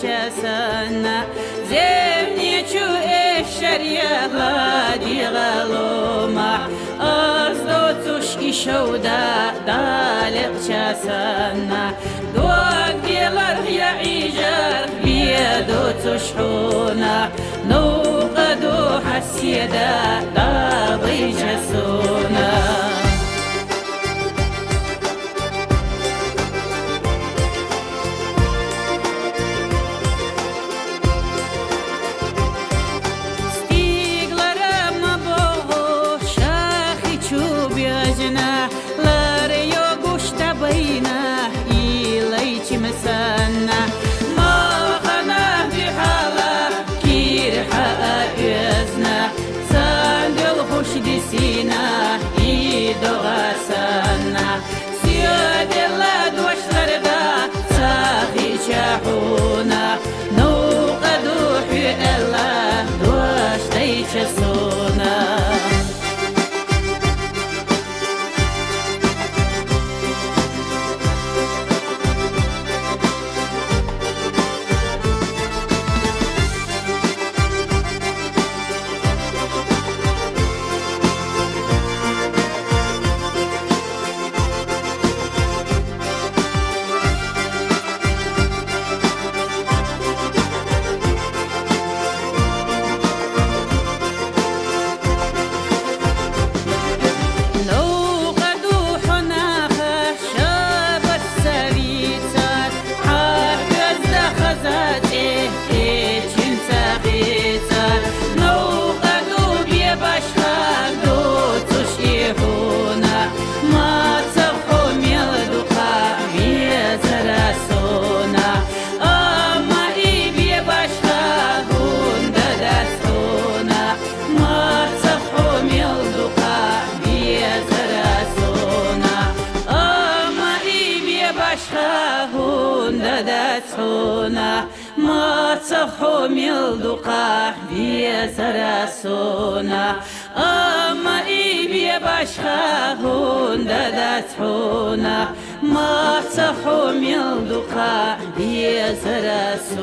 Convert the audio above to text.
چسنا زمني چو الشريعة غادي غلوما أرزو توش إشودا دالق چسنا دوك ديلر يا عيجر بيدو تشحونا نوقدو حسيدا دابي جسونا سينا إيدو غاسنا سياد الله دوشتر دا ساخي شاحونا نوقدو حي الله دوشتي شسونا ما تصحو ميلدقا بيسرسونا أما إيبي باشخاهون دادتحونا ما تصحو ميلدقا بيسرسونا